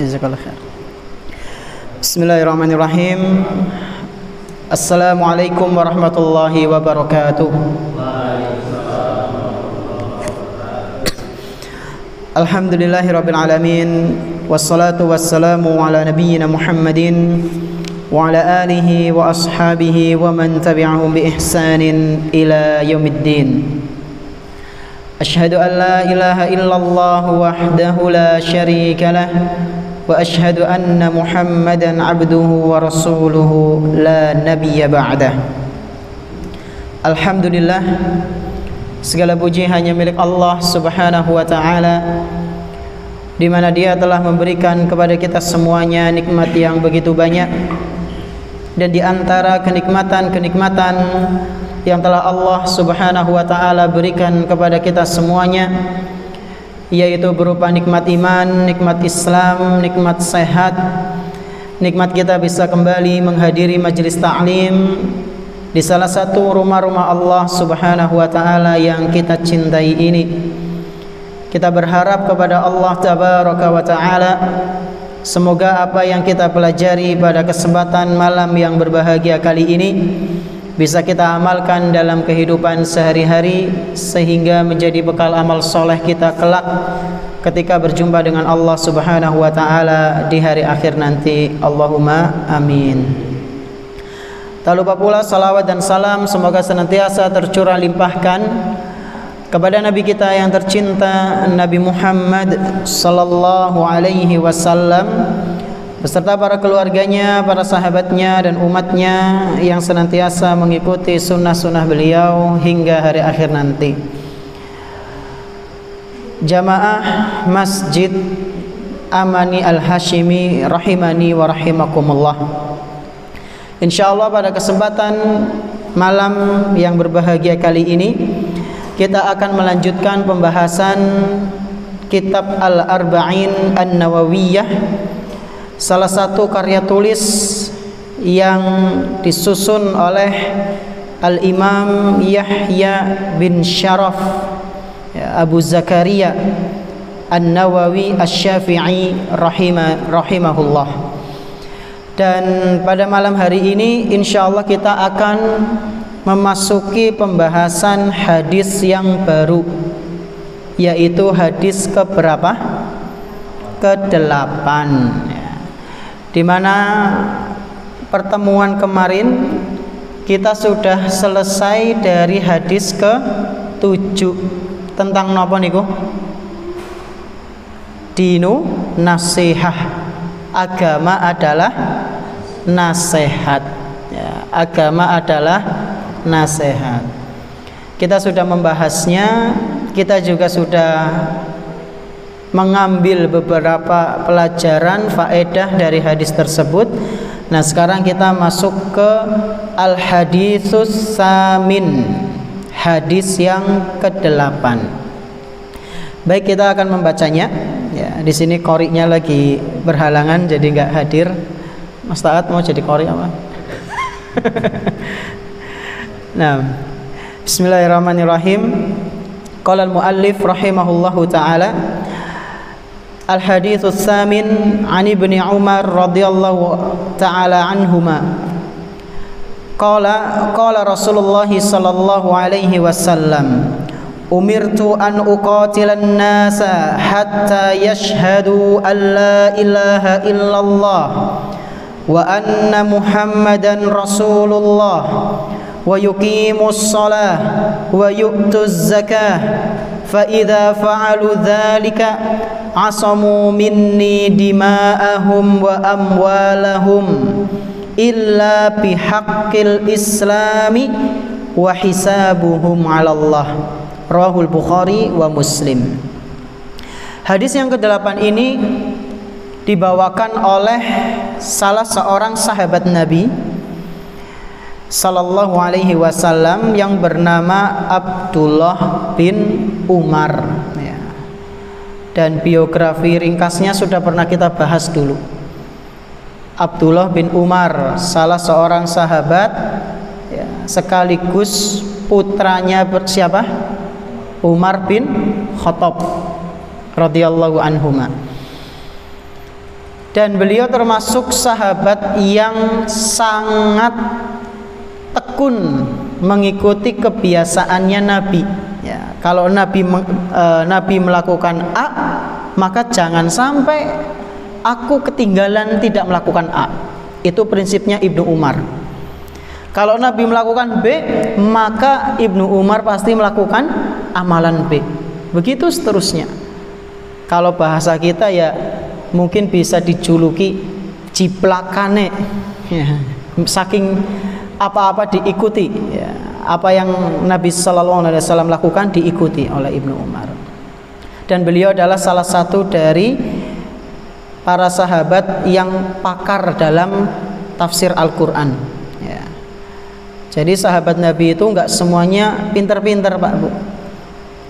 Jazakallah khair. Bismillahirrahmanirrahim. Assalamualaikum warahmatullahi wabarakatuh. Alhamdulillahirabbil alamin, wassalatu wassalamu ala nabiyyina Muhammadin wa ala alihi wa ashabihi wa man tabi'ahum bi ihsanin ila yaumiddin. Asyhadu an la ilaha illallah wahdahu la syarika lah wa asyhadu anna Muhammadan abduhu wa rasuluhu la nabiyya ba'dah. Alhamdulillah, segala puji hanya milik Allah Subhanahu wa taala, di mana Dia telah memberikan kepada kita semuanya nikmat yang begitu banyak. Dan di antara kenikmatan-kenikmatan yang telah Allah Subhanahu wa taala berikan kepada kita semuanya, yaitu berupa nikmat iman, nikmat Islam, nikmat sehat, nikmat kita bisa kembali menghadiri majelis ta'lim di salah satu rumah-rumah Allah Subhanahu wa taala yang kita cintai ini. Kita berharap kepada Allah Tabaraka wa taala, semoga apa yang kita pelajari pada kesempatan malam yang berbahagia kali ini bisa kita amalkan dalam kehidupan sehari-hari, sehingga menjadi bekal amal soleh kita kelak ketika berjumpa dengan Allah Subhanahu wa taala di hari akhir nanti. Allahumma amin. Tak lupa pula salawat dan salam semoga senantiasa tercurah limpahkan kepada Nabi kita yang tercinta, Nabi Muhammad sallallahu alaihi wasallam, beserta para keluarganya, para sahabatnya dan umatnya yang senantiasa mengikuti sunnah-sunnah beliau hingga hari akhir nanti. Jamaah Masjid Amani Al-Hashimi rahimani wa rahimakumullah. Insyaallah pada kesempatan malam yang berbahagia kali ini kita akan melanjutkan pembahasan kitab Al-Arba'in An-Nawawiyah, salah satu karya tulis yang disusun oleh Al-Imam Yahya bin Syaraf Abu Zakaria An-Nawawi Asy-Syafi'i rahimahullah. Dan pada malam hari ini insyaallah kita akan memasuki pembahasan hadis yang baru, yaitu hadis keberapa? Ke-8. Di mana pertemuan kemarin kita sudah selesai dari hadis ke-7 tentang napa niku? Dinu nasihah. Agama adalah nasihat. Ya, agama adalah nasihat. Kita sudah membahasnya, kita juga sudah mengambil beberapa pelajaran faedah dari hadis tersebut. Nah, sekarang kita masuk ke al-haditsus samin, hadis yang ke-8. Baik, kita akan membacanya. Ya, di sini qori'nya lagi berhalangan jadi nggak hadir. Mas Taat mau jadi qori' apa? Nah, bismillahirrahmanirrahim. Qala al-muallif rahimahullahu taala, al-haditsus samin an Ibni Umar radhiyallahu taala anhuma. Qala Rasulullah sallallahu alaihi wasallam, umirtu an uqatilan nasa hatta yashhadu an la ilaha illallah wa anna Muhammadan Rasulullah wa yuqimus shalah wa yu'tuz zakah fa idza fa'alu dzalika asamu minni dima'ahum wa amwalahum illa bihaqqil islami wa hisabuhum 'ala Allah. Rawahul Bukhari wa Muslim. Hadis yang ke-8 ini dibawakan oleh salah seorang sahabat Nabi sallallahu alaihi wasallam yang bernama Abdullah bin Umar ya. Dan biografi ringkasnya sudah pernah kita bahas dulu. Abdullah bin Umar, salah seorang sahabat ya, sekaligus putranya siapa? Umar bin Khattab radhiyallahu anhuma. Dan beliau termasuk sahabat yang sangat tekun mengikuti kebiasaannya Nabi. Ya, kalau Nabi melakukan A, maka jangan sampai aku ketinggalan tidak melakukan A. Itu prinsipnya Ibnu Umar. Kalau Nabi melakukan B, maka Ibnu Umar pasti melakukan amalan B. Begitu seterusnya. Kalau bahasa kita ya mungkin bisa dijuluki jiplakane, ya, saking apa-apa diikuti, ya, apa yang Nabi Sallallahu Alaihi Wasallam lakukan diikuti oleh Ibnu Umar. Dan beliau adalah salah satu dari para sahabat yang pakar dalam tafsir Al-Quran, ya. Jadi sahabat Nabi itu enggak semuanya pinter-pinter, Pak Bu.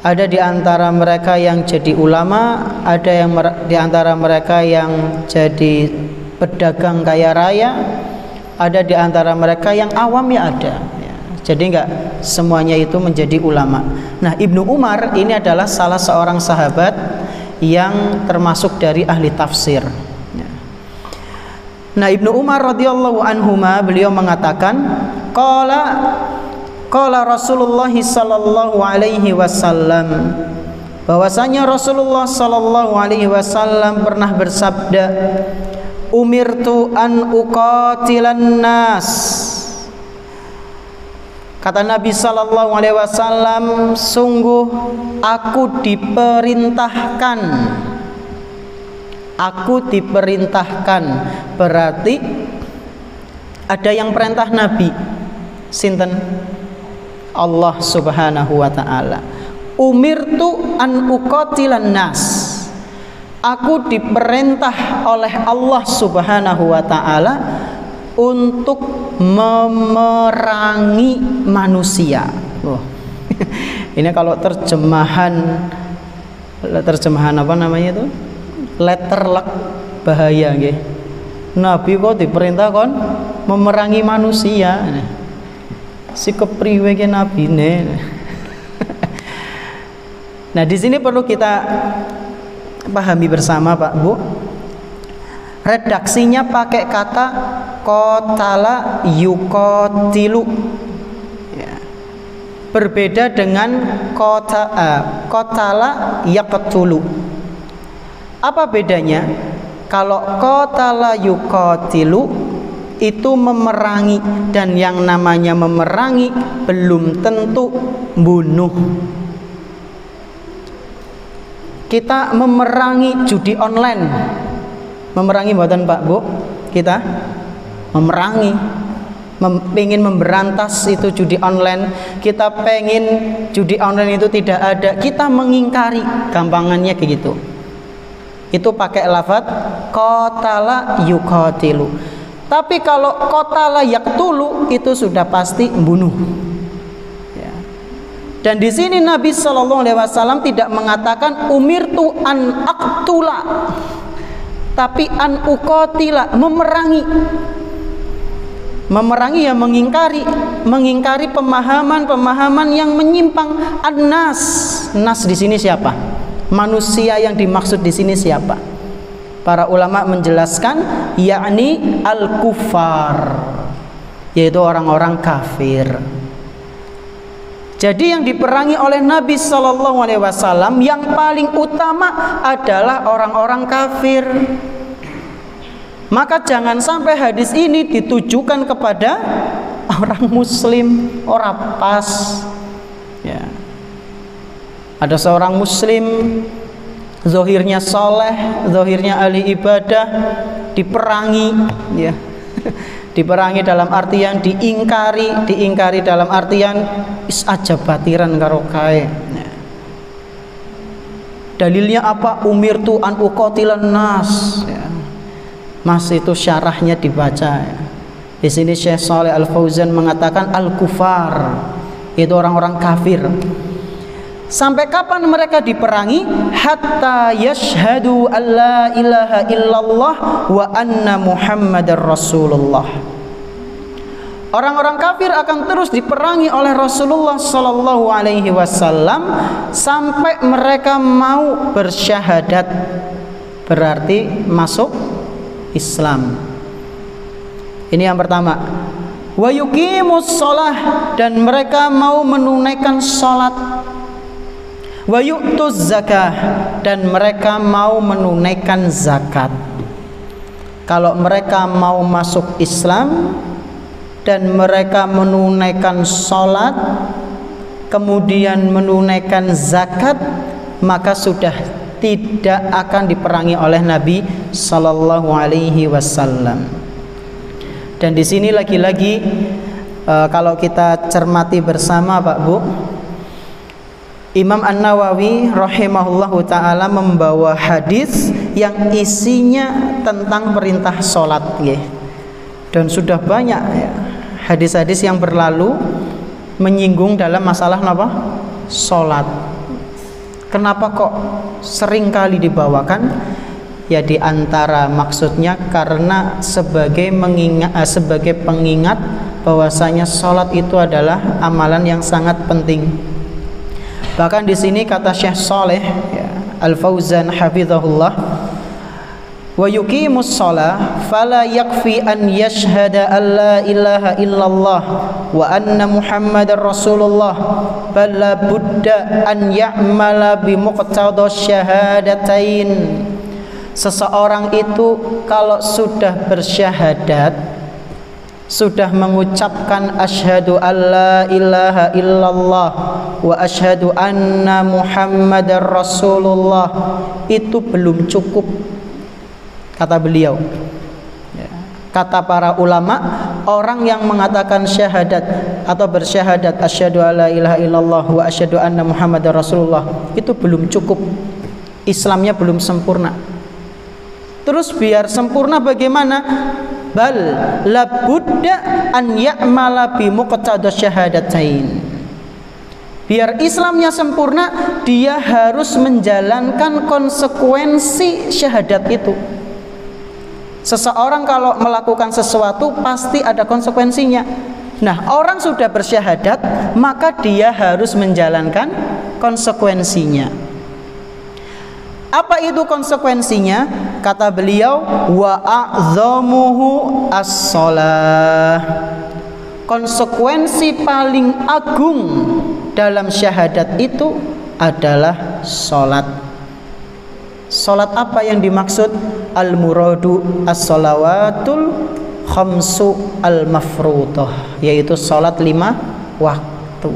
Ada di antara mereka yang jadi ulama, ada yang di antara mereka yang jadi pedagang kaya raya, ada di antara mereka yang awam ya ada. Ya. Jadi enggak semuanya itu menjadi ulama. Nah, Ibnu Umar ini adalah salah seorang sahabat yang termasuk dari ahli tafsir. Ya. Nah, Ibnu Umar radhiyallahu anhuma beliau mengatakan, Qala Rasulullah sallallahu alaihi wasallam, bahwasanya Rasulullah sallallahu alaihi wasallam pernah bersabda, umirtu an uqatilan nas. Kata Nabi sallallahu alaihi wasallam, sungguh aku diperintahkan. Aku diperintahkan, berarti ada yang perintah Nabi. Sinten? Allah Subhanahu wa ta'ala. Umirtu an uqatilan nas. Aku diperintah oleh Allah Subhanahu wa ta'ala untuk memerangi manusia. Ini kalau terjemahan apa namanya itu? Letterlek bahaya nggih. Nabi kok diperintah kon memerangi manusia. Si kepriwe ke nabine. Nah, di sini perlu kita pahami bersama, Pak Bu. Redaksinya pakai kata qatala yuqatilu. Ya. Berbeda dengan qatala yaqtulu. Apa bedanya? Kalau qatala yuqatilu itu memerangi, dan yang namanya memerangi belum tentu bunuh. Kita memerangi judi online, memerangi mboten Pak Bu? Kita memerangi, pengen memberantas itu judi online. Kita pengen judi online itu tidak ada, kita mengingkari, gampangannya kayak gitu. Itu pakai lafaz qatala yuqatilu. Tapi kalau qatala yaqtulu itu sudah pasti membunuh. Ya. Dan di sini Nabi Shallallahu Alaihi Wasallam tidak mengatakan umirtu an aqtula, tapi an uqatila, memerangi. Memerangi ya mengingkari pemahaman yang menyimpang. An-nas, nas di sini siapa? Manusia yang dimaksud di sini siapa? Para ulama menjelaskan, yakni al-kuffar, yaitu orang-orang kafir. Jadi yang diperangi oleh Nabi Sallallahu Alaihi Wasallam yang paling utama adalah orang-orang kafir. Maka jangan sampai hadis ini ditujukan kepada orang Muslim, orang pas. Ya. Ada seorang Muslim, zahirnya soleh, zahirnya ahli ibadah, diperangi, ya. Diperangi dalam artian diingkari dalam artian is aja batiran karo kae. Ya. Dalilnya apa? Umirtu an uqatilan nas. Ya. Mas itu syarahnya dibaca. Ya. Di sini Syekh Shalih Al Fauzan mengatakan al-kufar, itu orang-orang kafir. Sampai kapan mereka diperangi? Hatta yashhadu an la ilaha illallah wa anna Muhammadar Rasulullah. Orang-orang kafir akan terus diperangi oleh Rasulullah sallallahu alaihi wasallam sampai mereka mau bersyahadat. Berarti masuk Islam. Ini yang pertama. Wa yuqimus shalah, dan mereka mau menunaikan salat. Wa yu'tuz zakah, dan mereka mau menunaikan zakat. Kalau mereka mau masuk Islam dan mereka menunaikan salat, kemudian menunaikan zakat, maka sudah tidak akan diperangi oleh Nabi sallallahu alaihi wasallam. Dan di sini lagi-lagi kalau kita cermati bersama Pak Bu, Imam An-Nawawi rahimahullahu ta'ala membawa hadis yang isinya tentang perintah sholat, dan sudah banyak hadis-hadis yang berlalu menyinggung dalam masalah apa? Sholat. Kenapa kok sering kali dibawakan? Ya di antara maksudnya karena sebagai pengingat bahwasanya sholat itu adalah amalan yang sangat penting. Bahkan di sini kata Syekh Saleh Al-Fauzan hafizahullah, wa yuqimus shalah fala yakfi an yashhada an la ilaha illallah wa anna muhammadar rasulullah, bal la budda an ya'mala bi muqtada syahadatain. Seseorang itu kalau sudah bersyahadat, sudah mengucapkan asyhadu alla ilaha illallah wa asyhadu anna muhammadar rasulullah, itu belum cukup, kata beliau. Kata para ulama, orang yang mengatakan syahadat atau bersyahadat asyhadu alla ilaha illallah wa asyhadu anna muhammadar rasulullah, itu belum cukup, Islamnya belum sempurna. Terus biar sempurna bagaimana? Bal labudda an ya'mala bi muqtada syahadatain. Biar Islamnya sempurna, dia harus menjalankan konsekuensi syahadat itu. Seseorang kalau melakukan sesuatu pasti ada konsekuensinya. Nah, orang sudah bersyahadat, maka dia harus menjalankan konsekuensinya. Apa itu konsekuensinya? Kata beliau, wa a'zamuhu as-shalah. Konsekuensi paling agung dalam syahadat itu adalah salat. Salat apa yang dimaksud? Al-muradu as-shalawatul khamsu al-mafruḍah, yaitu salat 5 waktu.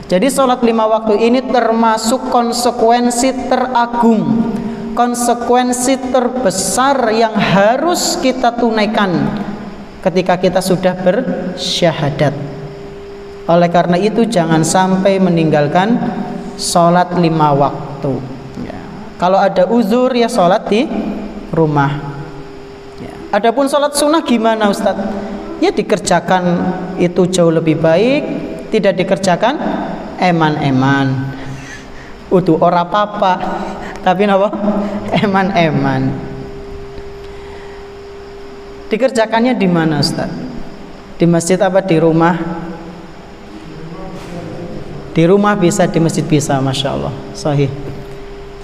Jadi sholat 5 waktu ini termasuk konsekuensi teragung, konsekuensi terbesar yang harus kita tunaikan ketika kita sudah bersyahadat. Oleh karena itu jangan sampai meninggalkan sholat 5 waktu. Kalau ada uzur ya sholat di rumah. Adapun sholat sunnah gimana Ustadz? Ya dikerjakan itu jauh lebih baik, tidak dikerjakan eman-eman, utuh ora apa-apa, tapi napa? Eman-eman. Dikerjakannya di mana Ustaz? Di masjid apa di rumah? Di rumah bisa, di masjid bisa, masya Allah, sahih.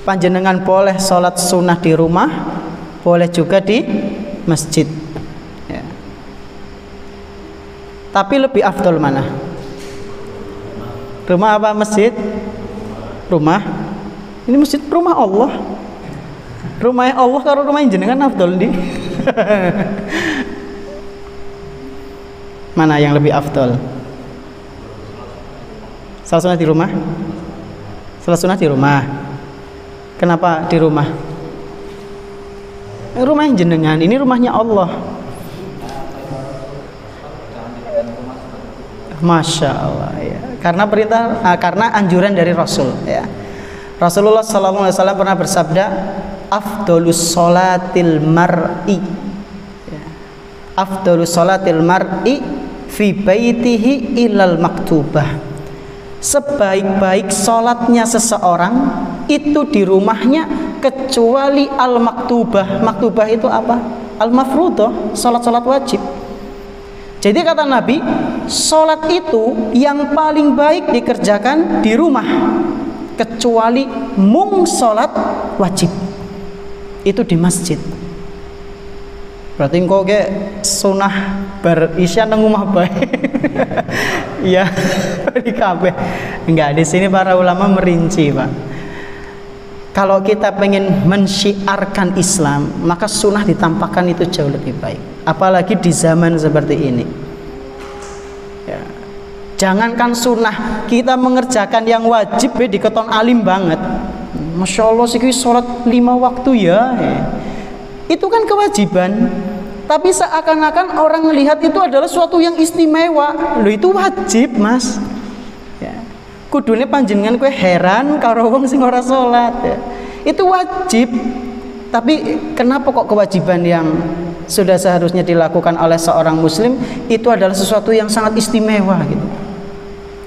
Panjenengan boleh sholat sunnah di rumah, boleh juga di masjid. Ya. Tapi lebih afdol mana? Rumah apa masjid? Rumah. Ini masjid rumah Allah. Rumahnya Allah karo rumahnya jenengan afdol di. Mana yang lebih afdol? Salat sunah di rumah? Salat sunah di rumah. Kenapa di rumah? Rumahnya jenengan, ini rumahnya Allah. Masya Allah ya. Karena perintah, karena anjuran dari Rasul ya. Rasulullah SAW pernah bersabda, afdolus sholatil mar'i ya. Afdolus sholatil mar'i fi baitihi ilal maktubah. Sebaik-baik sholatnya seseorang itu di rumahnya kecuali al-maktubah. Maktubah itu apa? Al-mafruḍah, sholat-sholat wajib. Jadi kata Nabi, sholat itu yang paling baik dikerjakan di rumah, kecuali mung sholat wajib itu di masjid. Berarti kok kayak sunah berisya nang omah bae. Iya, di kabeh. Enggak, di sini para ulama merinci, Pak. Kalau kita pengen mensyiarkan Islam, maka sunnah ditampakkan itu jauh lebih baik. Apalagi di zaman seperti ini. Ya. Jangankan sunnah, kita mengerjakan yang wajib diketon alim banget. Masya Allah sih sholat 5 waktu ya. Itu kan kewajiban. Tapi seakan-akan orang melihat itu adalah suatu yang istimewa. Loh, itu wajib, Mas. Ya. Kudune panjenengan kowe heran karo wong sing ora salat ya. Itu wajib. Tapi kenapa kok kewajiban yang sudah seharusnya dilakukan oleh seorang muslim itu adalah sesuatu yang sangat istimewa gitu.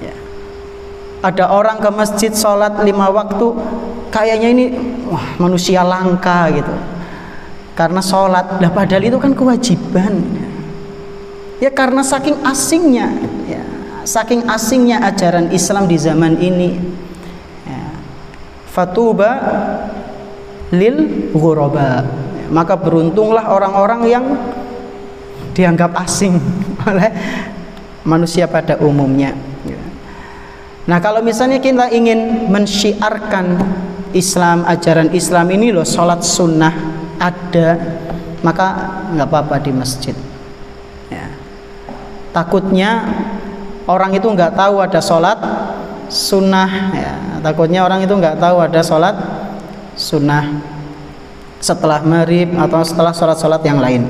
Ya. Ada orang ke masjid salat 5 waktu, kayaknya ini manusia langka gitu. Karena sholat, lah padahal itu kan kewajiban. Ya karena saking asingnya, ya, saking asingnya ajaran Islam di zaman ini. Ya. Fatuba lil ghuraba. Ya, maka beruntunglah orang-orang yang dianggap asing oleh manusia pada umumnya. Ya. Nah kalau misalnya kita ingin mensyiarkan Islam, ajaran Islam ini loh, sholat sunnah ada, maka nggak apa-apa di masjid ya. Takutnya orang itu nggak tahu ada sholat sunnah ya. Takutnya orang itu nggak tahu ada sholat sunnah setelah maghrib atau setelah sholat-sholat yang lain.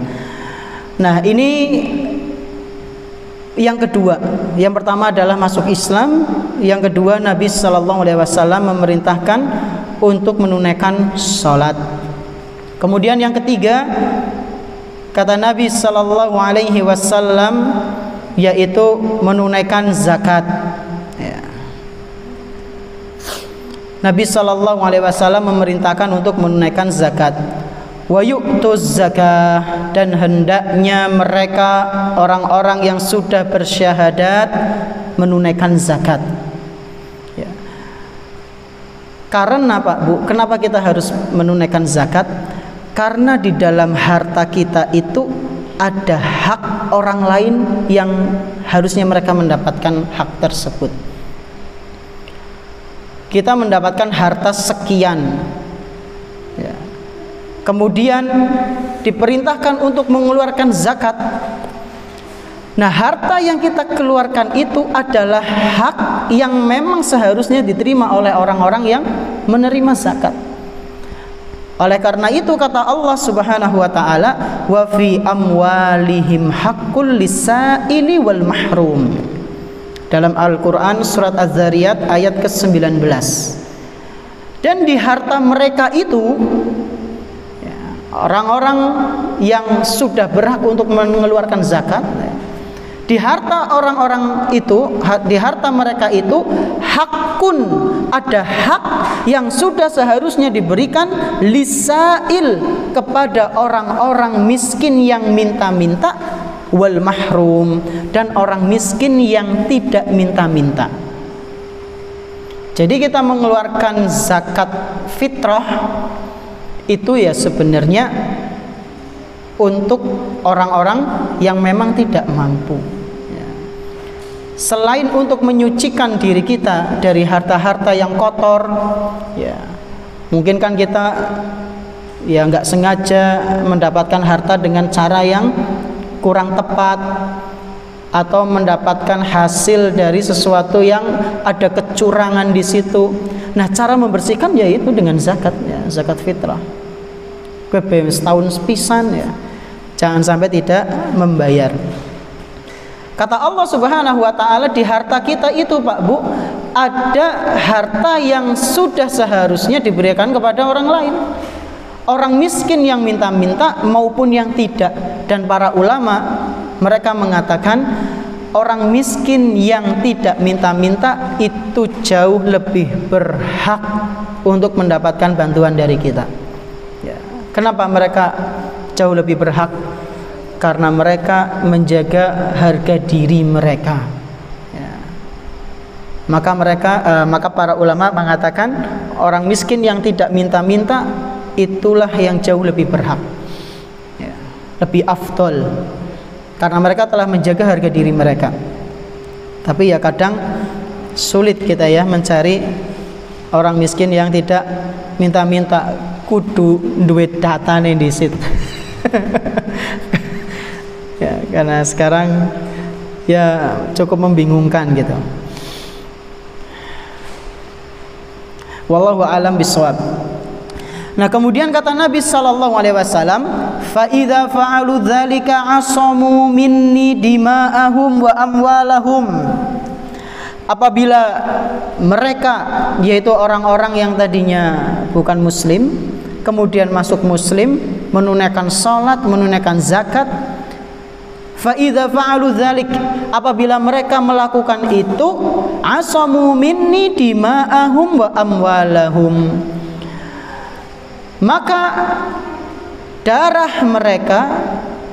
Nah ini yang kedua. Yang pertama adalah masuk Islam. Yang kedua, Nabi SAW memerintahkan untuk menunaikan sholat. Kemudian yang ketiga, kata Nabi SAW, yaitu menunaikan zakat. Ya. Nabi SAW memerintahkan untuk menunaikan zakat. Wa yu'tuz zakah, dan hendaknya mereka orang-orang yang sudah bersyahadat menunaikan zakat. Ya. Karena Pak Bu, kenapa kita harus menunaikan zakat? Karena di dalam harta kita itu ada hak orang lain yang harusnya mereka mendapatkan hak tersebut. Kita mendapatkan harta sekian ya. Kemudian diperintahkan untuk mengeluarkan zakat. Nah harta yang kita keluarkan itu adalah hak yang memang seharusnya diterima oleh orang-orang yang menerima zakat. Oleh karena itu kata Allah Subhanahu wa taala, wa fi amwalihim haqqul lisaili wal mahrum. Dalam Al-Qur'an surat Az-Zariyat ayat ke-19. Dan di harta mereka itu orang-orang yang sudah berhak untuk mengeluarkan zakat, di harta orang-orang itu, di harta mereka itu hakun, ada hak yang sudah seharusnya diberikan lisail kepada orang-orang miskin yang minta-minta, wal mahrum, dan orang miskin yang tidak minta-minta. Jadi kita mengeluarkan zakat fitrah itu ya sebenarnya untuk orang-orang yang memang tidak mampu. Selain untuk menyucikan diri kita dari harta-harta yang kotor, ya mungkin kan kita ya nggak sengaja mendapatkan harta dengan cara yang kurang tepat, atau mendapatkan hasil dari sesuatu yang ada kecurangan di situ. Nah cara membersihkan yaitu dengan zakat ya, zakat fitrah. Kue setahun sepisan ya, jangan sampai tidak membayar. Kata Allah Subhanahu wa taala, di harta kita itu Pak Bu, ada harta yang sudah seharusnya diberikan kepada orang lain. Orang miskin yang minta-minta maupun yang tidak. Dan para ulama mereka mengatakan orang miskin yang tidak minta-minta itu jauh lebih berhak untuk mendapatkan bantuan dari kita. Ya. Kenapa mereka jauh lebih berhak? Karena mereka menjaga harga diri mereka ya. Maka para ulama mengatakan orang miskin yang tidak minta-minta itulah yang jauh lebih berhak ya. lebih afdol, karena mereka telah menjaga harga diri mereka. Tapi ya kadang sulit kita ya mencari orang miskin yang tidak minta-minta, kudu duit data nih di situ. Ya, karena sekarang ya cukup membingungkan gitu. Wallahu a'lam bishawab. Nah, kemudian kata Nabi sallallahu alaihi wasallam, fa idza fa'alu dzalika asamu minni dima'ahum wa amwalahum. Apabila mereka, yaitu orang-orang yang tadinya bukan muslim kemudian masuk muslim, menunaikan salat, menunaikan zakat, fa idza fa'alu dzalik, apabila mereka melakukan itu, asamu minni dima'ahum wa amwalahum, maka darah mereka,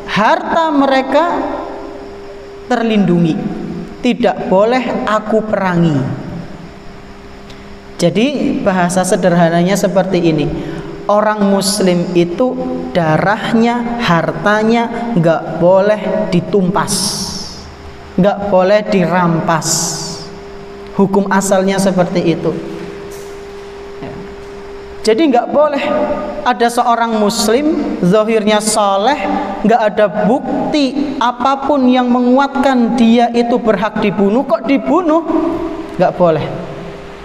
harta mereka terlindungi, tidak boleh aku perangi. Jadi bahasa sederhananya seperti ini, orang muslim itu darahnya, hartanya nggak boleh ditumpas, nggak boleh dirampas. Hukum asalnya seperti itu. Jadi nggak boleh ada seorang muslim zahirnya saleh, nggak ada bukti apapun yang menguatkan dia itu berhak dibunuh, kok dibunuh, nggak boleh.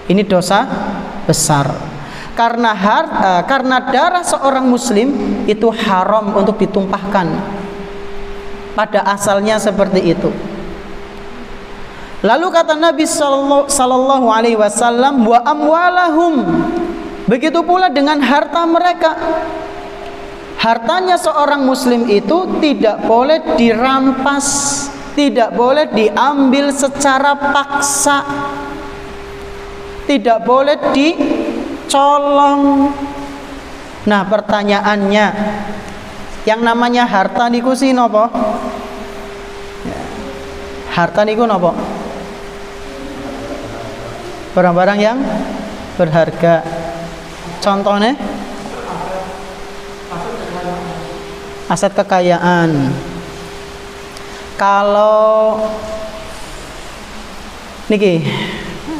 Ini dosa besar. Karena darah seorang muslim itu haram untuk ditumpahkan. Pada asalnya seperti itu. Lalu kata Nabi sallallahu alaihi wasallam, wa amwalahum, begitu pula dengan harta mereka. Hartanya seorang muslim itu tidak boleh dirampas, tidak boleh diambil secara paksa, tidak boleh dicolong. Nah, pertanyaannya, yang namanya harta niku sih nopo? Harta niku nopo? Barang-barang yang berharga. Contohnya aset kekayaan. Kalau niki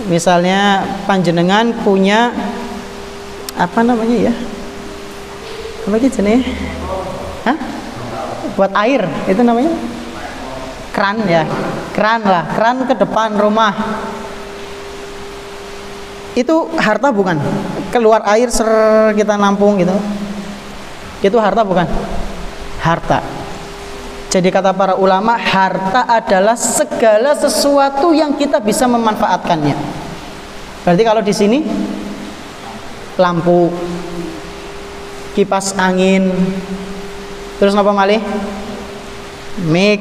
misalnya panjenengan punya apa namanya ya? Apa itu jenis? Hah? Buat air, itu namanya? Kran ya. Kran lah, kran ke depan rumah. Itu harta bukan? Keluar air kita nampung gitu. Itu harta bukan? Harta. Jadi kata para ulama, harta adalah segala sesuatu yang kita bisa memanfaatkannya. Berarti kalau di sini lampu, kipas angin, terus apa malih? Mic.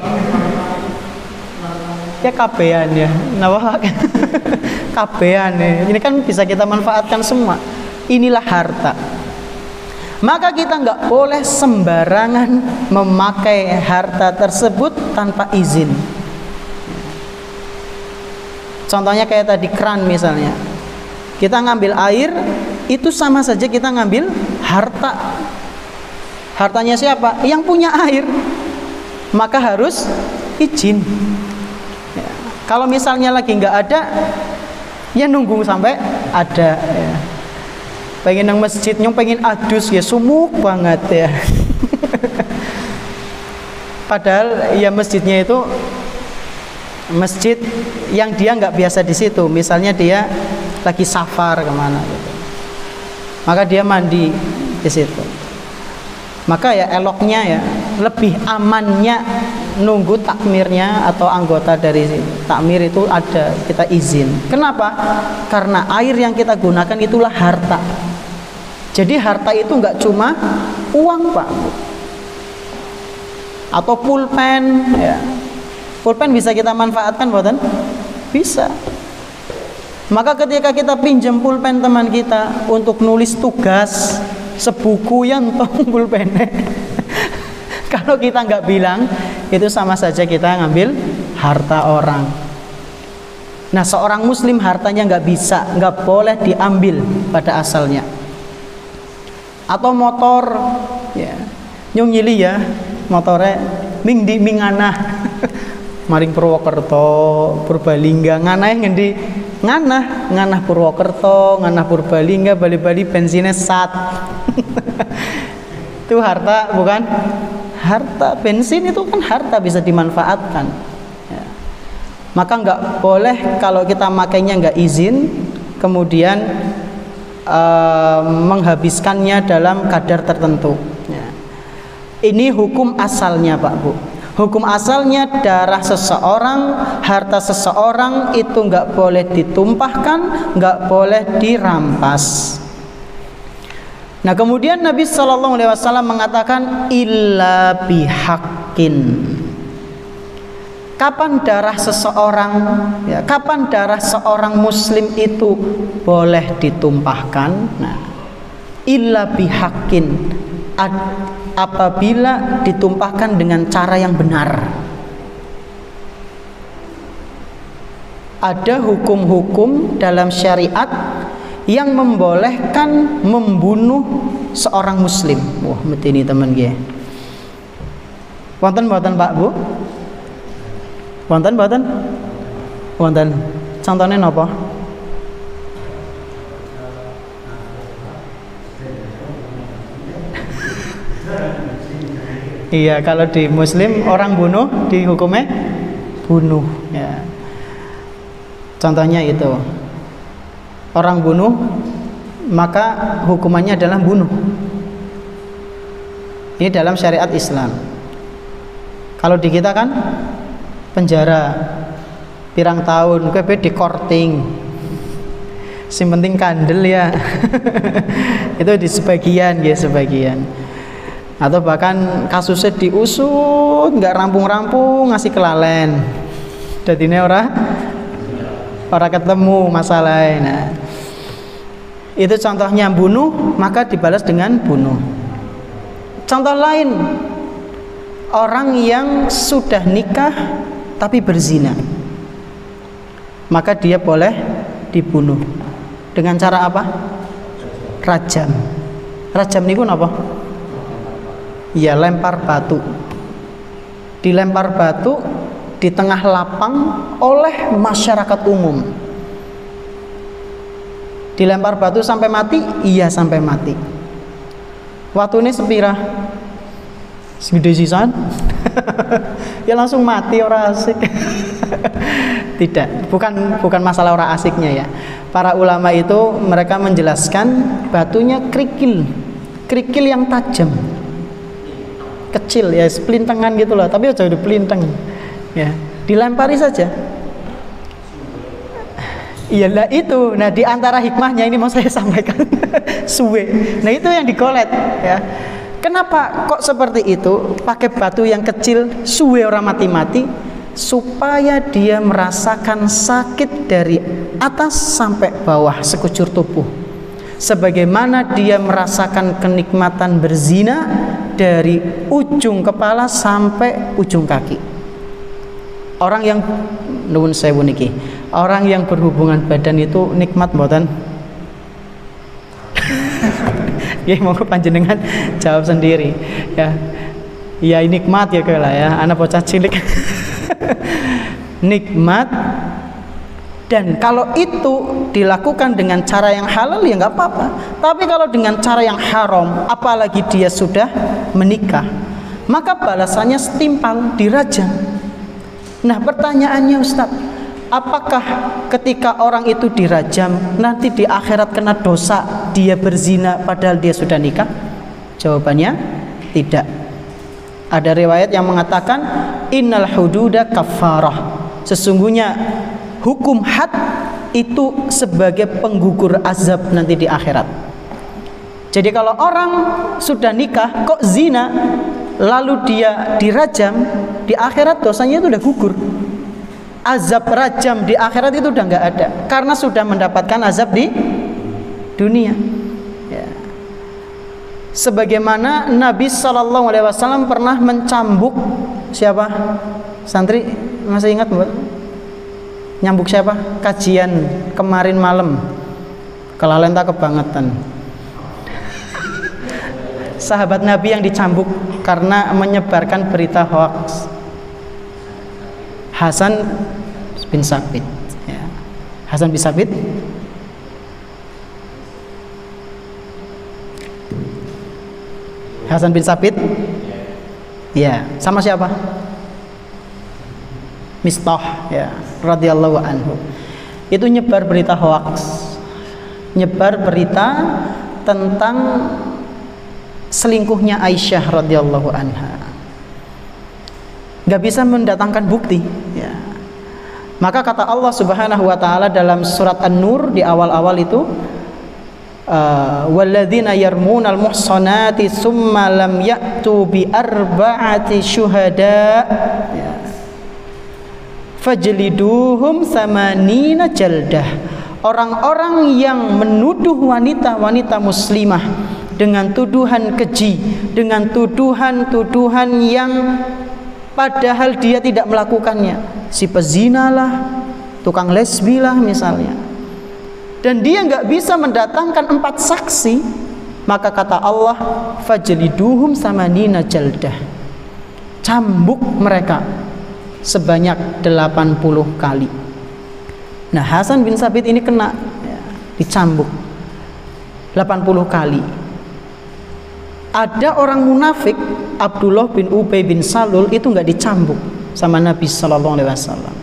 Ya kabehan ya, kenapa? Kabehan ya. Ini kan bisa kita manfaatkan semua. Inilah harta. Maka kita nggak boleh sembarangan memakai harta tersebut tanpa izin. Contohnya kayak tadi kran misalnya. Kita ngambil air, itu sama saja kita ngambil harta. Hartanya siapa? Yang punya air. Maka harus izin. Ya. Kalau misalnya lagi nggak ada, ya nunggu sampai ada. Ya. Pengen nang masjid, nyong pengen adus ya sumuk banget ya. Padahal ya masjidnya itu masjid yang dia nggak biasa di situ. Misalnya dia lagi safar kemana gitu, maka dia mandi di situ. Maka ya eloknya ya lebih amannya nunggu takmirnya atau anggota dari takmir itu ada, kita izin. Kenapa? Karena air yang kita gunakan itulah harta. Jadi harta itu nggak cuma uang Pak, atau pulpen ya. Pulpen bisa kita manfaatkan buatan? Bisa. Maka ketika kita pinjam pulpen teman kita untuk nulis tugas sebuku yang tong pulpennya, kalau kita nggak bilang, itu sama saja kita ngambil harta orang. Nah, seorang muslim hartanya nggak boleh diambil pada asalnya. Atau motor ya, nyong nyili ya, motore ming di minganah maring Purwokerto Purbalingga nganahe ngendi nganah Purwokerto nganah Purbalingga bali-bali bensinnya sat itu harta bukan harta. Bensin itu kan harta, bisa dimanfaatkan ya. Maka nggak boleh kalau kita makainya nggak izin kemudian menghabiskannya dalam kadar tertentu ya. Ini hukum asalnya Pak Bu. Hukum asalnya darah seseorang, harta seseorang itu nggak boleh ditumpahkan, nggak boleh dirampas. Nah kemudian Nabi SAW mengatakan illa bihaqqin. Kapan darah seseorang, ya, kapan darah seorang muslim itu boleh ditumpahkan? Nah, illa bihaqqin, apabila ditumpahkan dengan cara yang benar. Ada hukum-hukum dalam syariat yang membolehkan membunuh seorang muslim. Wah, mesti ini teman gue. Wonten Pak Bu? Wonten. Contohnya napa? Iya, kalau di muslim orang bunuh dihukumnya bunuh ya. Contohnya itu. Orang bunuh maka hukumannya adalah bunuh. Ini dalam syariat Islam. Kalau di kita kan penjara pirang tahun, kowe di korting. Sing penting kandel ya. Itu di sebagian ya, sebagian. Atau bahkan kasusnya diusut nggak rampung-rampung ngasih kelalen. Dadine ora ketemu masalahnya. Nah, itu contohnya bunuh maka dibalas dengan bunuh. Contoh lain, orang yang sudah nikah tapi berzina, maka dia boleh dibunuh dengan cara apa? Rajam. Rajam niku napa? Ya lempar batu. Dilempar batu di tengah lapang oleh masyarakat umum. Dilempar batu sampai mati? Iya sampai mati. Waktu ini sepira? Segede sisan? Ya langsung mati, orang asik. Tidak, bukan masalah orang asiknya ya. Para ulama itu mereka menjelaskan batunya kerikil yang tajam, kecil ya, sepelintengan gitulah, tapi jauh di pelinteng. Ya, dilempari saja. Iyalah itu. Nah, di antara hikmahnya ini mau saya sampaikan suwe. Nah, itu yang digolet ya. Kenapa kok seperti itu? Pakai batu yang kecil, suwe orang mati-mati, supaya dia merasakan sakit dari atas sampai bawah sekujur tubuh. Sebagaimana dia merasakan kenikmatan berzina dari ujung kepala sampai ujung kaki. Orang yang nuwun sewu niki, orang yang berhubungan badan itu nikmat mboten? Ya monggo panjenengan jawab sendiri ya. Ya nikmat ya kala ya, anak bocah cilik. Nikmat. Dan kalau itu dilakukan dengan cara yang halal ya nggak apa-apa. Tapi kalau dengan cara yang haram, apalagi dia sudah menikah, maka balasannya setimpal, dirajam. Nah pertanyaannya Ustaz, apakah ketika orang itu dirajam nanti di akhirat kena dosa dia berzina padahal dia sudah nikah? Jawabannya tidak. Ada riwayat yang mengatakan innal hududa kafarah. Sesungguhnya hukum had itu sebagai penggugur azab nanti di akhirat. Jadi kalau orang sudah nikah kok zina lalu dia dirajam, di akhirat dosanya itu udah gugur. Azab rajam di akhirat itu udah nggak ada karena sudah mendapatkan azab di dunia ya. Sebagaimana Nabi SAW pernah mencambuk siapa? Santri masih ingat Mbak? Nyambuk siapa? Kajian kemarin malam kelalenta kebangetan. Sahabat Nabi yang dicambuk karena menyebarkan berita hoax. Hasan bin Sabit ya. Hasan bin Sabit Hasan bin Sabit ya, sama siapa? Mistah ya, radhiyallahu anhu. Itu nyebar berita hoax, nyebar berita tentang selingkuhnya Aisyah radhiyallahu anha. Nggak bisa mendatangkan bukti ya. Maka kata Allah Subhanahu wa taala dalam surat An-Nur di awal-awal itu, walladzina yarmunal muhsanati tsumma lam ya'tu bi arba'ati syuhada ya, fajliduhum samanina jaldah. Orang-orang yang menuduh wanita-wanita muslimah dengan tuduhan keji, dengan tuduhan-tuduhan yang padahal dia tidak melakukannya, si pezina lah, tukang lesbi lah misalnya, dan dia nggak bisa mendatangkan 4 saksi, maka kata Allah, fajliduhum samanina jaldah, cambuk mereka sebanyak 80 kali. Nah, Hasan bin Sabit ini kena ya, dicambuk 80 kali. Ada orang munafik, Abdullah bin Ubay bin Salul, itu nggak dicambuk sama Nabi Sallallahu Alaihi Wasallam.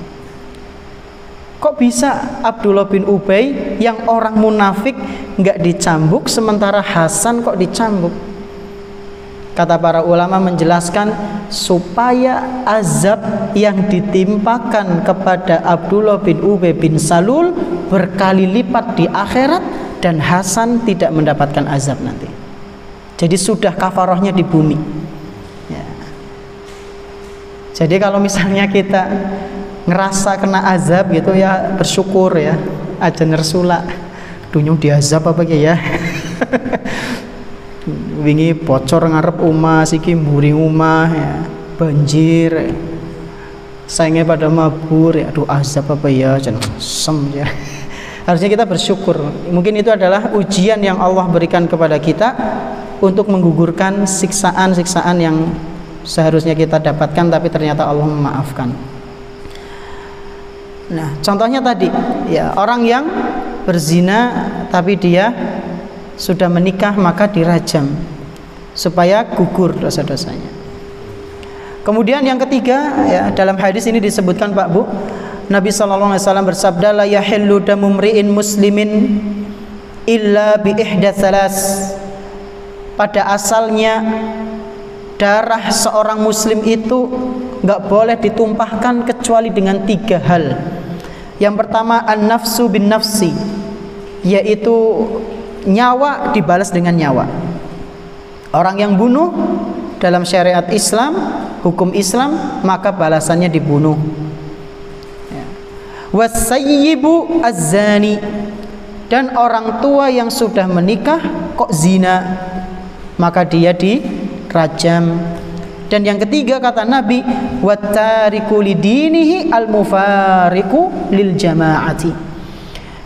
Kok bisa Abdullah bin Ubay yang orang munafik nggak dicambuk, sementara Hasan kok dicambuk? Kata para ulama menjelaskan supaya azab yang ditimpakan kepada Abdullah bin Ubay bin Salul berkali lipat di akhirat, dan Hasan tidak mendapatkan azab nanti. Jadi sudah kafarohnya di bumi ya. Jadi kalau misalnya kita ngerasa kena azab gitu ya, bersyukur ya, aja nersula dunyung diazab apa ya. Wingi bocor ngarep omah, siki mburi omah ya, banjir, sainge pada mabur ya, aduh azab apa ya, jan sem ya. Harusnya kita bersyukur. Mungkin itu adalah ujian yang Allah berikan kepada kita untuk menggugurkan siksaan-siksaan yang seharusnya kita dapatkan tapi ternyata Allah memaafkan. Nah, contohnya tadi ya, orang yang berzina tapi dia sudah menikah maka dirajam supaya gugur dosa-dosanya. Kemudian yang ketiga ya, dalam hadis ini disebutkan Pak Bu, Nabi sallallahu alaihi wasallam bersabda, la yahillu damu mri'in muslimin illa bi ihda tsalas. Pada asalnya darah seorang muslim itu nggak boleh ditumpahkan kecuali dengan 3 hal. Yang pertama, an-nafsu bin nafsi, yaitu nyawa dibalas dengan nyawa. Orang yang bunuh dalam syariat Islam, hukum Islam, maka balasannya dibunuh. Wasayyibu az-zani, dan orang tua yang sudah menikah kok zina, maka dia dirajam. Dan yang ketiga kata Nabi, wattariku lidinihi al-mufariqu lil jamaati,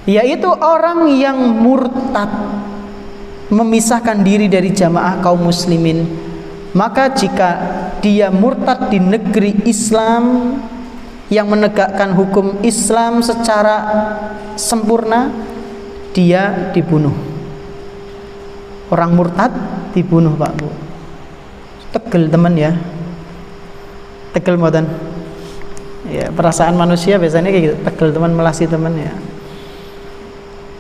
yaitu orang yang murtad, memisahkan diri dari jamaah kaum muslimin. Maka jika dia murtad di negeri Islam yang menegakkan hukum Islam secara sempurna, dia dibunuh. Orang murtad dibunuh Pak Bu. Tegel teman ya, tegel mboten ya, perasaan manusia biasanya kayak gitu, tegel teman melasi teman ya.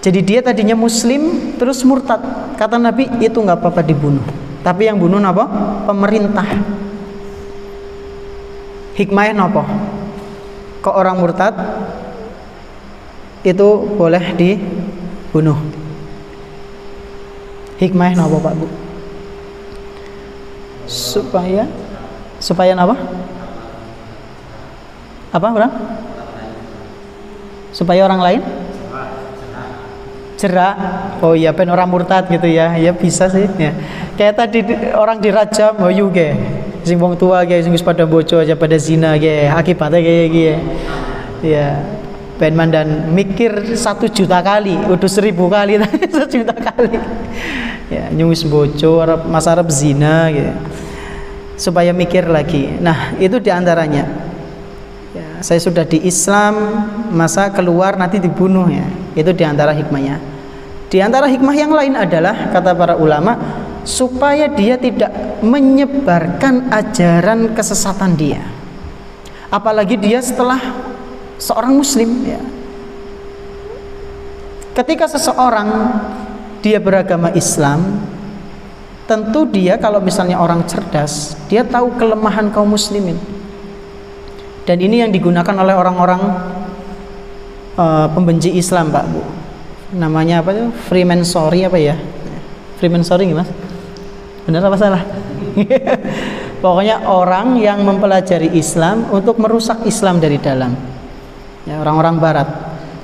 Jadi dia tadinya muslim terus murtad, kata Nabi itu nggak apa-apa dibunuh, tapi yang bunuh apa? Pemerintah. Hikmahnya apa? Kok orang murtad itu boleh dibunuh? Hikmahnya apa Pak Bu? Supaya apa? Apa Bang? Supaya orang lain jerak. Oh iya, ben orang murtad gitu ya. Ya bisa sih ya. Kayak tadi orang dirajam hoyu ge. Sing wong tua ge sing wis pada bojo aja pada zina ge. Akibatnya kayak gitu. Ya. Ben mandan mikir 1 juta kali, udah 1000 kali, 1 juta kali. Ya, nyuwis bojo arep mas arep zina gitu. supaya mikir lagi. Nah, itu diantaranya. Ya, saya sudah di Islam, masa keluar nanti dibunuh ya. Itu diantara hikmahnya. Diantara hikmah yang lain adalah, kata para ulama, supaya dia tidak menyebarkan ajaran kesesatan dia. Apalagi dia setelah seorang muslim ya. Ketika seseorang dia beragama Islam, tentu dia kalau misalnya orang cerdas, dia tahu kelemahan kaum muslimin. Dan ini yang digunakan oleh orang-orang pembenci Islam, Pak Bu. Namanya apa itu? Freemasonry apa ya? Freemasonry gimana? Benar apa salah? Pokoknya orang yang mempelajari Islam untuk merusak Islam dari dalam. Ya, orang-orang barat.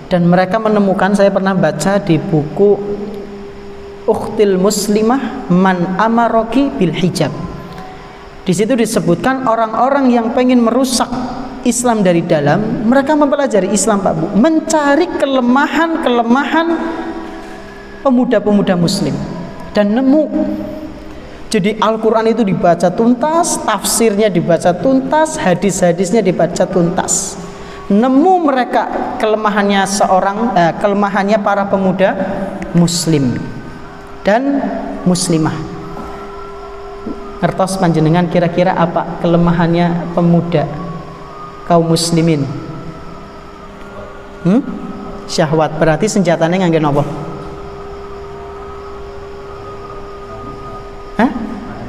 Dan mereka menemukan, saya pernah baca di buku Ukhtil Muslimah Man Amaroki Bil Hijab. Di situ disebutkan orang-orang yang pengen merusak Islam dari dalam, mereka mempelajari Islam, Pak Bu, mencari kelemahan-kelemahan pemuda-pemuda muslim dan nemu. Jadi Al-Quran itu dibaca tuntas, tafsirnya dibaca tuntas, hadis-hadisnya dibaca tuntas. Nemu mereka kelemahannya kelemahannya para pemuda muslim dan muslimah. Ngertos panjenengan kira-kira apa kelemahannya pemuda kaum muslimin? Syahwat. Berarti senjatanya ngangge napa?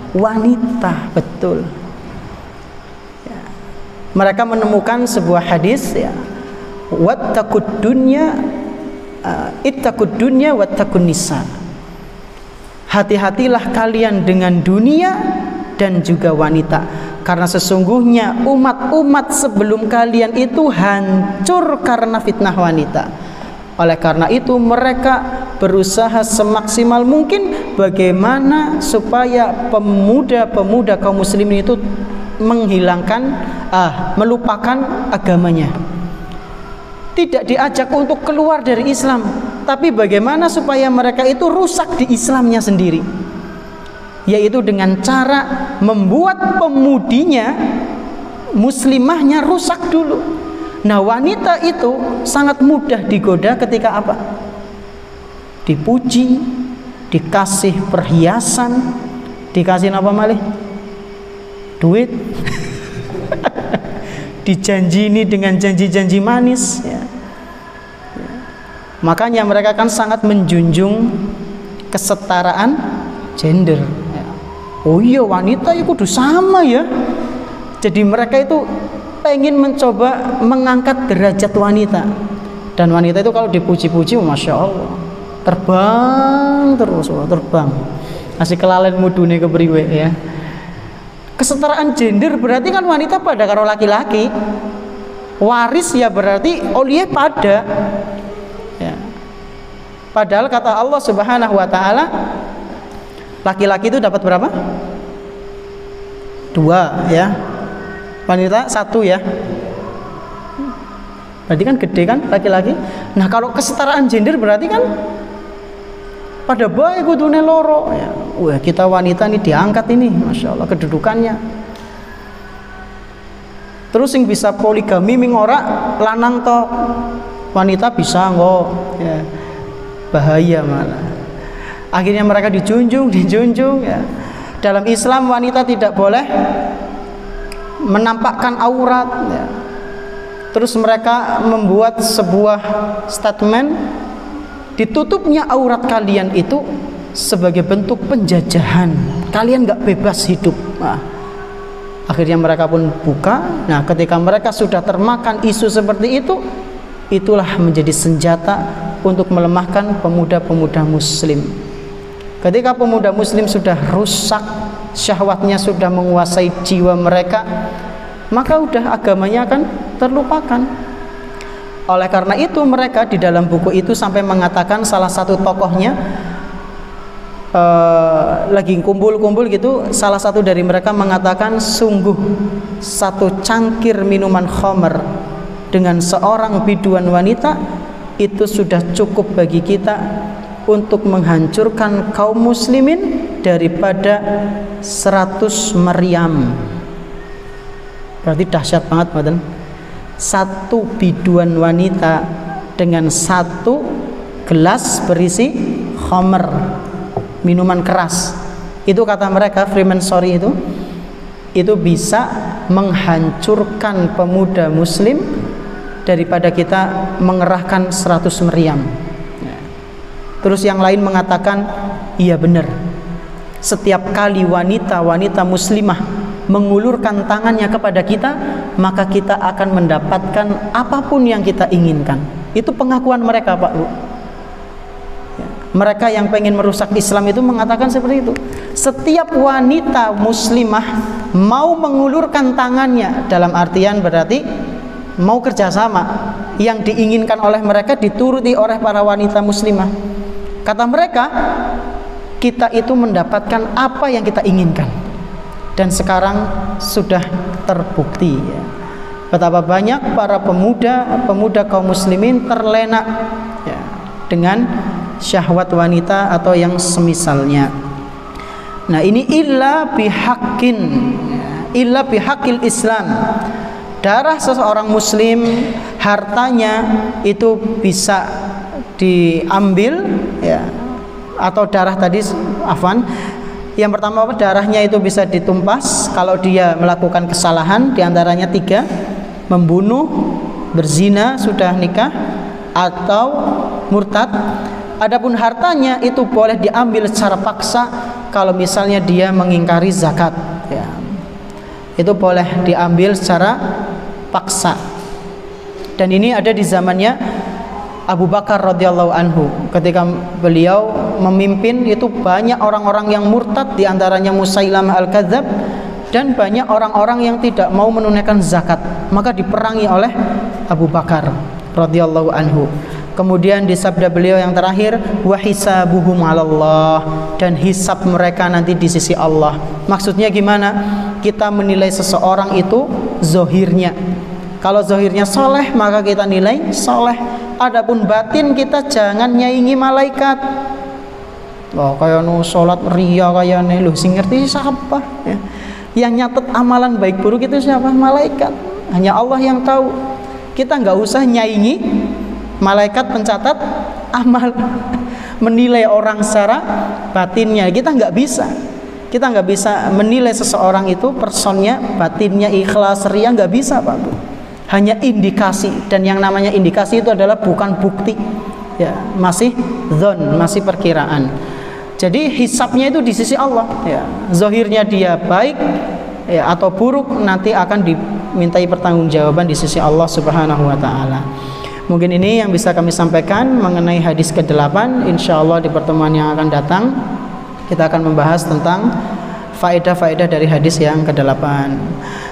Wanita, betul. Ya. Mereka menemukan sebuah hadis ya. Wattaqud dunya ittaqud dunya wattaqun nisa. Hati-hatilah kalian dengan dunia dan juga wanita, karena sesungguhnya umat-umat sebelum kalian itu hancur karena fitnah wanita. Oleh karena itu mereka berusaha semaksimal mungkin bagaimana supaya pemuda-pemuda kaum muslimin itu melupakan agamanya. Tidak diajak untuk keluar dari Islam, tapi bagaimana supaya mereka itu rusak di Islamnya sendiri, yaitu dengan cara membuat pemudinya, muslimahnya rusak dulu. Nah, wanita itu sangat mudah digoda ketika apa? Dipuji, dikasih perhiasan, dikasih apa malih? Duit. Dijanji ini dengan janji-janji manis ya. Makanya mereka kan sangat menjunjung kesetaraan gender ya. Oh iya, wanita ya kudu sama ya. Jadi mereka itu pengen mencoba mengangkat derajat wanita. Dan wanita itu kalau dipuji-puji, Masya Allah, terbang terus, terbang. Masih kelalen mudune kepriwe ya. Kesetaraan gender berarti kan wanita pada karo laki-laki, waris ya berarti oleh pada ya. Padahal kata Allah Subhanahu wa ta'ala, laki-laki itu dapat berapa? 2 ya, wanita 1 ya. Berarti kan gede kan laki-laki. Nah, kalau kesetaraan gender berarti kan pada baik kudune loro ya. Wah, kita wanita ini diangkat ini, Masya Allah kedudukannya. Terus yang bisa poligami ming ora lanang to, wanita bisa nggak ya. Bahaya malah. Akhirnya mereka dijunjung ya. Dalam Islam wanita tidak boleh menampakkan aurat ya. Terus mereka membuat sebuah statement, ditutupnya aurat kalian itu sebagai bentuk penjajahan, kalian nggak bebas hidup. Nah, akhirnya mereka pun buka. Nah, ketika mereka sudah termakan isu seperti itu, itulah menjadi senjata untuk melemahkan pemuda-pemuda muslim. Ketika pemuda muslim sudah rusak, syahwatnya sudah menguasai jiwa mereka, maka udah agamanya akan terlupakan. Oleh karena itu mereka di dalam buku itu sampai mengatakan, salah satu tokohnya lagi kumpul-kumpul gitu, salah satu dari mereka mengatakan, sungguh satu cangkir minuman khamr dengan seorang biduan wanita itu sudah cukup bagi kita untuk menghancurkan kaum muslimin daripada 100 meriam. Berarti dahsyat banget, Badan. Satu biduan wanita dengan satu gelas berisi khamr, minuman keras. Itu kata mereka, Freemasonry itu bisa menghancurkan pemuda muslim daripada kita mengerahkan 100 meriam. Terus yang lain mengatakan, iya benar, setiap kali wanita muslimah mengulurkan tangannya kepada kita, maka kita akan mendapatkan apapun yang kita inginkan. Itu pengakuan mereka, Pak Bu. Mereka yang pengen merusak Islam itu mengatakan seperti itu. Setiap wanita muslimah mau mengulurkan tangannya, dalam artian berarti mau kerjasama, yang diinginkan oleh mereka dituruti oleh para wanita muslimah. Kata mereka, kita itu mendapatkan apa yang kita inginkan. Dan sekarang sudah terbukti, ya, betapa banyak para pemuda kaum muslimin terlena, ya, dengan syahwat wanita atau yang semisalnya. Nah, ini illa bihaqil Islam. Darah seseorang muslim, hartanya itu bisa diambil, ya, atau darah tadi, yang pertama darahnya itu bisa ditumpas kalau dia melakukan kesalahan, diantaranya 3: membunuh, berzina sudah nikah, atau murtad. Adapun hartanya itu boleh diambil secara paksa kalau misalnya dia mengingkari zakat, ya. Itu boleh diambil secara paksa. Dan ini ada di zamannya Abu Bakar radhiyallahu anhu. Ketika beliau memimpin, itu banyak orang-orang yang murtad, diantaranya Musailamah al-Kadzab, dan banyak orang-orang yang tidak mau menunaikan zakat, maka diperangi oleh Abu Bakar radhiyallahu anhu. Kemudian di sabda beliau yang terakhir, wa hisabuhum 'alallah, dan hisab mereka nanti di sisi Allah. Maksudnya gimana? Kita menilai seseorang itu zohirnya. Kalau zohirnya soleh, maka kita nilai soleh. Adapun batin kita jangan nyaingi malaikat. Loh, kayak nu sholat ria kayak nih, loh sing ngerti siapa? Ya. Yang nyatet amalan baik buruk itu siapa? Malaikat. Hanya Allah yang tahu. Kita nggak usah nyaingi malaikat pencatat amal. Menilai orang secara batinnya kita nggak bisa. Kita nggak bisa menilai seseorang itu personnya, batinnya ikhlas ria, nggak bisa, Pak Bu. Hanya indikasi, dan yang namanya indikasi itu adalah bukan bukti, ya, masih dzon, masih perkiraan. Jadi hisabnya itu di sisi Allah, ya. Zahirnya dia baik, ya, atau buruk, nanti akan dimintai pertanggungjawaban di sisi Allah Subhanahu wa taala. Mungkin ini yang bisa kami sampaikan mengenai hadis ke-8. Insyaallah di pertemuan yang akan datang kita akan membahas tentang faedah-faedah dari hadis yang ke-8.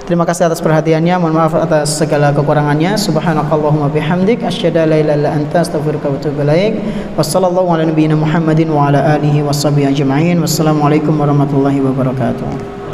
Terima kasih atas perhatiannya. Mohon maaf atas segala kekurangannya. Subhanakallahumma bihamdik asyhadu an la ilaha illa anta astaghfiruka wa atubu ilaik. Wassallallahu ala nabiyyina Muhammadin wa ala alihi washabihi ajma'in. Wassalamualaikum warahmatullahi wabarakatuh.